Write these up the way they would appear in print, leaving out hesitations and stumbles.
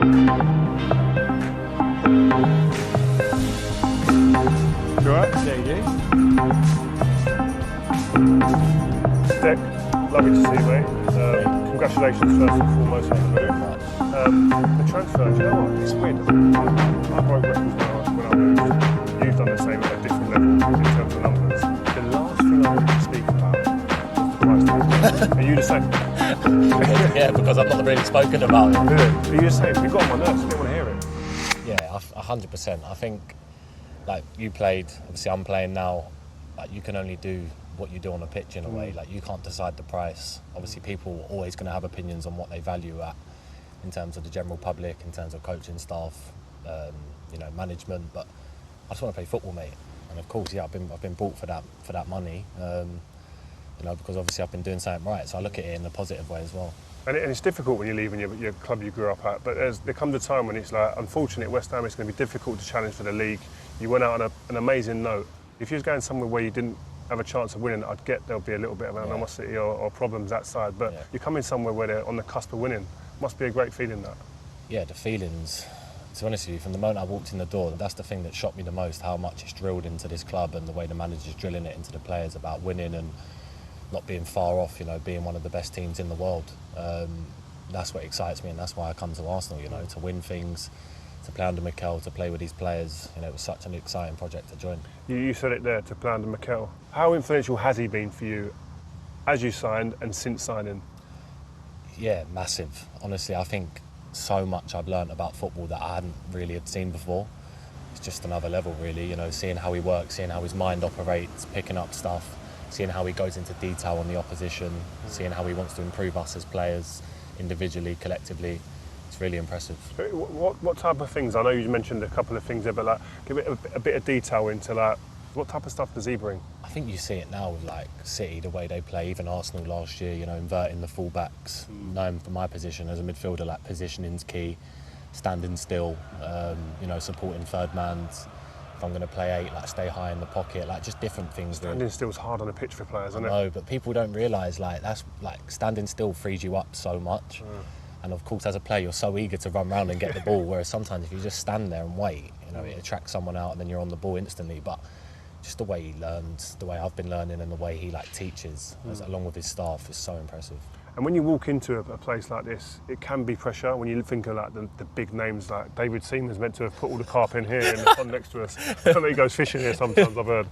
You alright? Yeah, you? Dick, lovely to see you, mate. Congratulations first and foremost on the move. The transfer, do you know what? It's weird. I broke records when I moved. You've done the same at a different level in terms of numbers. The last thing I wanted to speak about was the price tag. Are you the same? Yeah, because I've not really spoken about it. Are you the same? You got on my nerves, I didn't want to hear it. Yeah, 100%. I think, like, you played, obviously I'm playing now, like, you can only do what you do on a pitch in a way. Like, you can't decide the price. Obviously people are always going to have opinions on what they value at in terms of the general public, in terms of coaching staff, management, but I just want to play football, mate. And of course, yeah, I've been bought for that money, because obviously I've been doing something right, so I look at it in a positive way as well. And it's difficult when you're leaving your club you grew up at, but there comes a time when it's like, unfortunately at West Ham it's going to be difficult to challenge for the league. You went out on an amazing note. If you was going somewhere where you didn't have a chance of winning, I'd get there'll be a little bit of animosity or problems that side, but you're coming somewhere where they're on the cusp of winning. Must be a great feeling, that. Yeah, the feelings, to be honest with you, from the moment I walked in the door, that's the thing that shocked me the most, how much it's drilled into this club and the way the manager's drilling it into the players about winning and not being far off, being one of the best teams in the world. That's what excites me, and that's why I come to Arsenal, to win things, to play under Mikel, to play with these players. It was such an exciting project to join. You said it there, to play under Mikel. How influential has he been for you as you signed and since signing? Yeah, massive. Honestly, I think so much I've learnt about football that I hadn't really had seen before. It's just another level, really, seeing how he works, seeing how his mind operates, picking up stuff, seeing how he goes into detail on the opposition, seeing how he wants to improve us as players, individually, collectively. It's really impressive. What type of things? I know you mentioned a couple of things there, but give it a bit of detail into what type of stuff does he bring? I think you see it now with City, the way they play, even Arsenal last year, inverting the full-backs, knowing for my position as a midfielder, positioning's key, standing still, supporting third mans. If I'm going to play 8, stay high in the pocket, just different things. Standing still's hard on a pitch for players, isn't it? No, but people don't realise, that's standing still frees you up so much. And of course, as a player, you're so eager to run around and get the ball, whereas sometimes if you just stand there and wait, it attracts someone out and then you're on the ball instantly. But just the way he learns, the way I've been learning and the way he teaches, along with his staff, is so impressive. And when you walk into a place like this, it can be pressure. When you think of the big names, like David Seaman's meant to have put all the carp in here in the pond next to us. He goes fishing here sometimes, I've heard.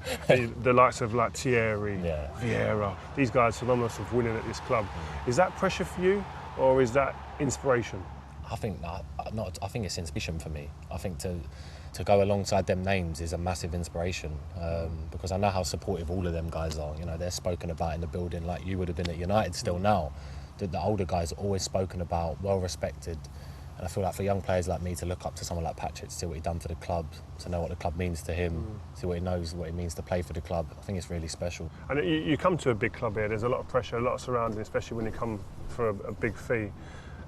The likes of Thierry, Vieira, these guys synonymous of winning at this club. Is that pressure for you, or is that inspiration? I think I think it's inspiration for me. I think to go alongside them names is a massive inspiration, because I know how supportive all of them guys are. They're spoken about in the building like you would have been at United still now. The older guys are always spoken about, well respected, and I feel like for young players like me to look up to someone like Patrick, to see what he's done for the club, to know what the club means to him, see what he knows, what it means to play for the club, I think it's really special. And you come to a big club here, there's a lot of pressure, a lot of surrounding, especially when you come for a big fee.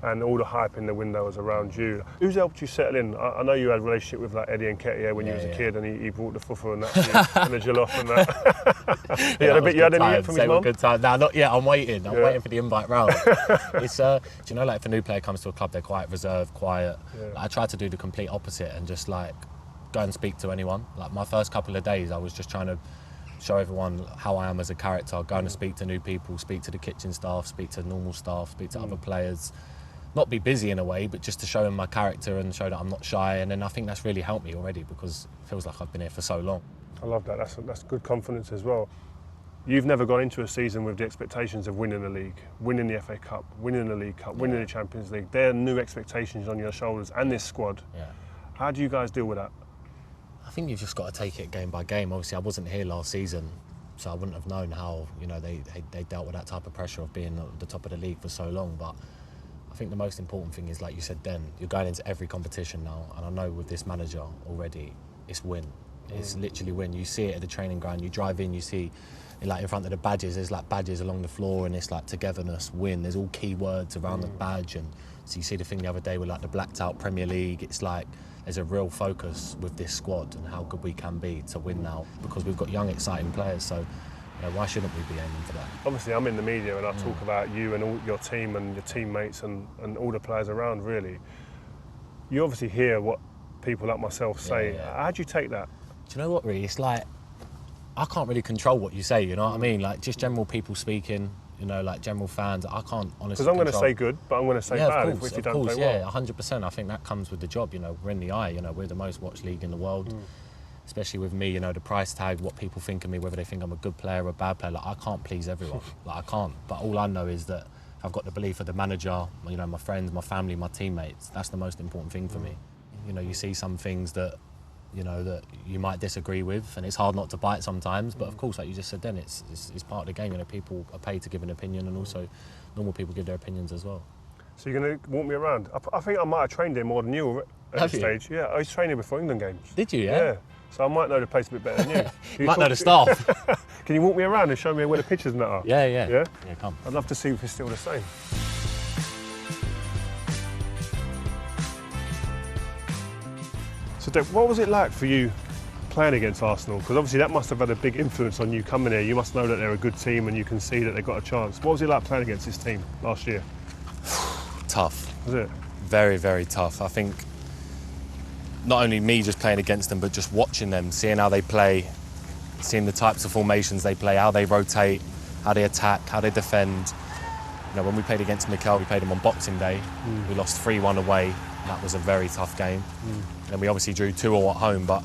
And all the hype in the windows around you. Who's helped you settle in? I know you had a relationship with Eddie and Nketiah when you was a kid, and he brought the fufu and that and the jollof and that. You had any from his mum? Good time. No, not yet. I'm waiting. I'm waiting for the invite round. It's do you know, if a new player comes to a club, they're quite reserved, quiet. I try to do the complete opposite and just go and speak to anyone. My first couple of days, I was just trying to show everyone how I am as a character, going to speak to new people, speak to the kitchen staff, speak to normal staff, speak to other players. Not be busy in a way, but just to show them my character and show that I'm not shy. And then I think that's really helped me already, because it feels like I've been here for so long. I love that. That's good confidence as well. You've never gone into a season with the expectations of winning the league, winning the FA Cup, winning the League Cup, winning the Champions League. There are new expectations on your shoulders and this squad. Yeah. How do you guys deal with that? I think you've just got to take it game by game. Obviously, I wasn't here last season, so I wouldn't have known how they dealt with that type of pressure of being at the top of the league for so long. But I think the most important thing is, like you said then, you're going into every competition now, and I know with this manager already, it's win. It's literally win. You see it at the training ground, you drive in, you see in front of the badges, there's badges along the floor, and it's togetherness, win. There's all key words around the badge, and so you see the thing the other day with the blacked out Premier League. It's there's a real focus with this squad and how good we can be to win now, because we've got young, exciting players. So why shouldn't we be aiming for that? Obviously, I'm in the media and I talk about you and all your team and your teammates and all the players around, really. You obviously hear what people like myself say. Yeah. How do you take that? Do you know what, really? It's like, I can't really control what you say, you know what I mean? Like, just general people speaking, you know, like general fans, I can't honestly Because I'm going to control. say good, but I'm going to say Yeah, bad of course, if you don't play yeah, well. 100%. I think that comes with the job, you know. We're in the eye, you know, we're the most watched league in the world. Especially with me, you know, the price tag, what people think of me, whether they think I'm a good player or a bad player. Like, I can't please everyone. Like, I can't. But all I know is that I've got the belief of the manager, you know, my friends, my family, my teammates. That's the most important thing for me. You know, you see some things that, you know, that you might disagree with, and it's hard not to bite sometimes. But of course, like you just said then, it's part of the game. You know, people are paid to give an opinion, and also normal people give their opinions as well. So you're going to walk me around? I think I might have trained here more than you at this stage. Yeah, I was training before England games. Did you, Yeah. So I might know the place a bit better than you. You might know the staff. Can you walk me around and show me where the pitches and that are? Yeah? Yeah? Yeah, come. I'd love to see if it's still the same. So Dec, what was it like for you playing against Arsenal? Because obviously that must have had a big influence on you coming here. You must know that they're a good team and you can see that they've got a chance. What was it like playing against this team last year? Tough. Was it? Very, very tough. I think not only me just playing against them, but just watching them, seeing how they play, seeing the types of formations they play, how they rotate, how they attack, how they defend. You know, when we played against Mikel, we played them on Boxing Day. We lost 3-1 away. That was a very tough game. And we obviously drew 2-2 at home, but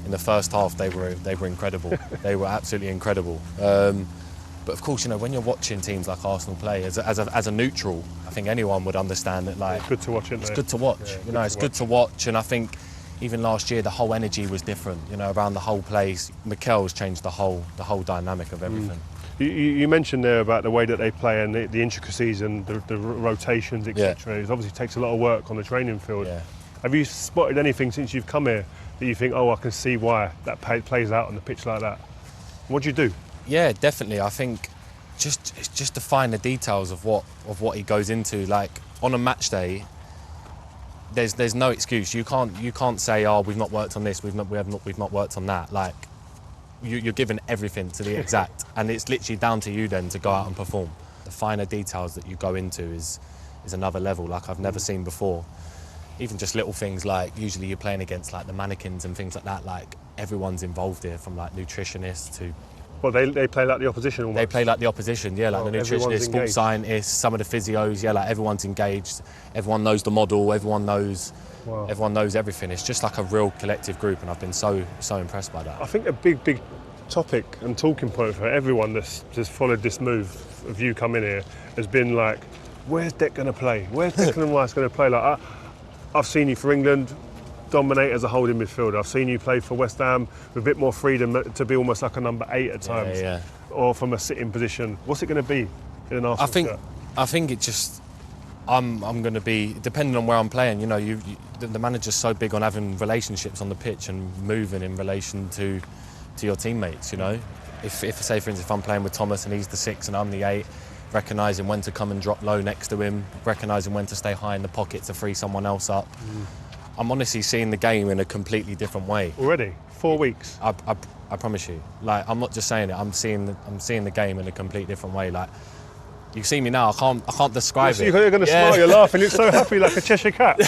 in the first half they were incredible. They were absolutely incredible. But of course, you know, when you're watching teams like Arsenal play, as a neutral, I think anyone would understand that, like, It's good to watch, isn't it? it's good to watch. Yeah, you know, it's good to watch, and I think even last year the whole energy was different. You know, around the whole place. Mikel's changed the whole dynamic of everything. You mentioned there about the way that they play and the intricacies and the rotations, etc. It obviously takes a lot of work on the training field. Yeah. Have you spotted anything since you've come here that you think, oh, I can see why that plays out on the pitch like that? What do you do? Yeah, definitely. I think just to find the details of what he goes into. Like on a match day, there's no excuse. You can't say, oh, we've not worked on this, we've not worked on that. Like you're given everything to the exact, and it's literally down to you then to go out and perform. The finer details that you go into is another level, like I've never seen before. Even just little things like, usually you're playing against like the mannequins and things like that, like everyone's involved here, from like nutritionists to... Well, they play like the opposition almost. They play like the opposition, yeah, like the nutritionists, sports scientists, some of the physios, yeah, like everyone's engaged, everyone knows the model, everyone knows everything. It's just like a real collective group, and I've been so impressed by that. I think a big topic and talking point for everyone that's just followed this move of you coming here has been like, where's Dec going to play? Where's Declan Rice going to play? Like, I've seen you for England dominate as a holding midfielder. I've seen you play for West Ham with a bit more freedom to be almost like a number 8 at times, or from a sitting position. What's it going to be in an Arsenal shirt? I think it just... I'm going to be, depending on where I'm playing, you know, the manager's so big on having relationships on the pitch and moving in relation to your teammates, you know. If say, for instance, if I'm playing with Thomas and he's the 6 and I'm the 8, recognising when to come and drop low next to him, recognising when to stay high in the pocket to free someone else up. I'm honestly seeing the game in a completely different way. Already? 4 weeks? I promise you. Like, I'm not just saying it, I'm seeing the game in a completely different way. Like, you see me now, I can't describe it. You're going to smile, you're laughing, it's so happy like a Cheshire cat.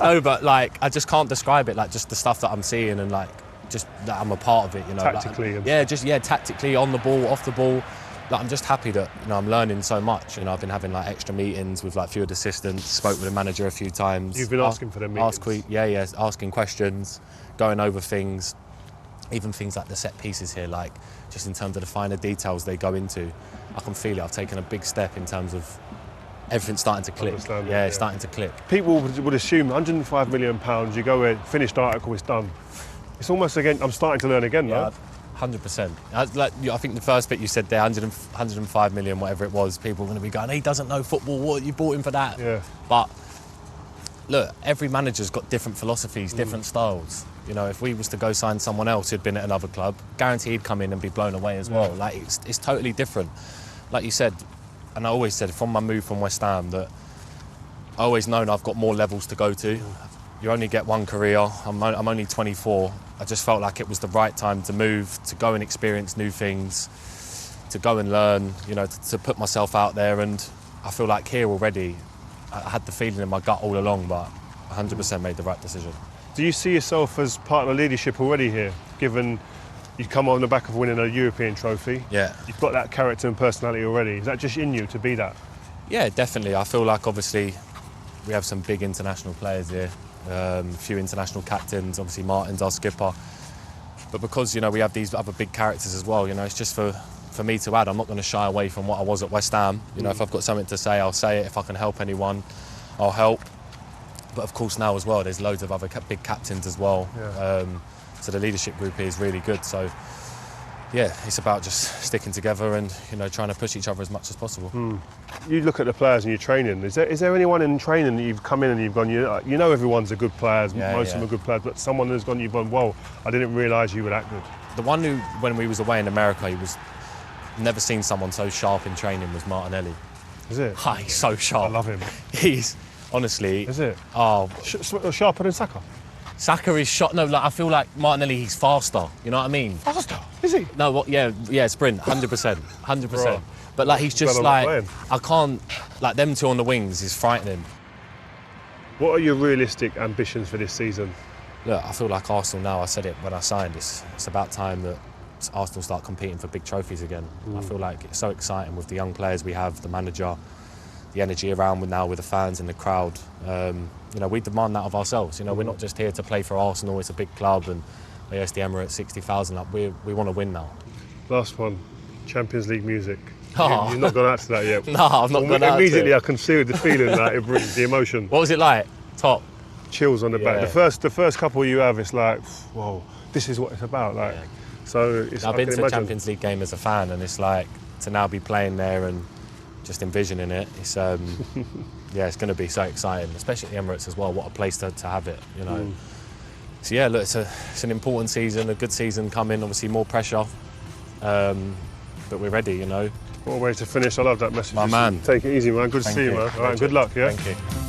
No, but like, I just can't describe it, like just the stuff that I'm seeing and like, just that I'm a part of it, you know. Tactically. Like, tactically, on the ball, off the ball. Like, I'm just happy that, you know, I'm learning so much. You know, I've been having like extra meetings with like a few of the assistants, spoke with the manager a few times. You've been asking for them meetings? Asking questions, going over things, even things like the set pieces here, like just in terms of the finer details they go into. I can feel it. I've taken a big step in terms of everything starting to click. It's starting to click. People would assume £105 million, you go in, finished article, it's done. It's almost again, I'm starting to learn again, yeah, though. 100%. I think the first bit you said there, 105 million, whatever it was, people are going to be going, he doesn't know football, what, you bought him for that? Yeah. But look, every manager's got different philosophies, different styles. You know, if we was to go sign someone else who'd been at another club, guaranteed he'd come in and be blown away as well. Like, it's totally different. Like you said, and I always said from my move from West Ham that I always known I've got more levels to go to. You only get one career. I'm only 24. I just felt like it was the right time to move, to go and experience new things, to go and learn, you know, to put myself out there. And I feel like here already, I had the feeling in my gut all along, but 100% made the right decision. Do you see yourself as part of the leadership already here, given you come on the back of winning a European trophy? Yeah. You've got that character and personality already. Is that just in you to be that? Yeah, definitely. I feel like obviously we have some big international players here, a few international captains, obviously Martin's our skipper. But because, we have these other big characters as well, it's just for me to add. I'm not going to shy away from what I was at West Ham. If I've got something to say, I'll say it. If I can help anyone, I'll help. But of course now as well, there's loads of other big captains as well. Yeah. So the leadership group here is really good. So yeah, it's about just sticking together and trying to push each other as much as possible. You look at the players in your training. Is there anyone in training that you've come in and you've gone, everyone's a good player, most of them are good players, but someone has gone, you've gone, whoa, I didn't realise you were that good? The one who, when we was away in America, never seen someone so sharp in training was Martinelli. Is it? He's so sharp. I love him. He's honestly. Is it? Oh, sharper than Saka? Saka is shot. No, I feel like Martinelli. He's faster. You know what I mean? Faster? Is he? No, yeah, sprint, 100%, 100%. Right. But like he's just Glad I'm not like playing. I can't. Like them two on the wings is frightening. What are your realistic ambitions for this season? Look, I feel like Arsenal now. I said it when I signed. It's about time that Arsenal start competing for big trophies again. I feel like it's so exciting with the young players we have, the manager, the energy around with the fans and the crowd. We demand that of ourselves. We're not just here to play for Arsenal. It's a big club, and it's the Emirates, 60,000. Like we want to win now. Last one, Champions League music. Oh. You've not gone out to that yet. No, I've not gone out. Immediately, I can see the feeling that it brings, the emotion. What was it like? Top. Chills on the back. Yeah. The first couple you have, it's like, whoa, this is what it's about. Like, Yeah. so it's. I've I been can to a imagine. Champions League game as a fan, and it's like to now be playing there and just envisioning it. It's it's going to be so exciting, especially at the Emirates as well. What a place to have it, So yeah, look, it's an important season, a good season coming. Obviously, more pressure, but we're ready. What a way to finish! I love that message. My man. Take it easy, man. Good to Thank see you, you. man. All right, good luck. Yeah. Thank you.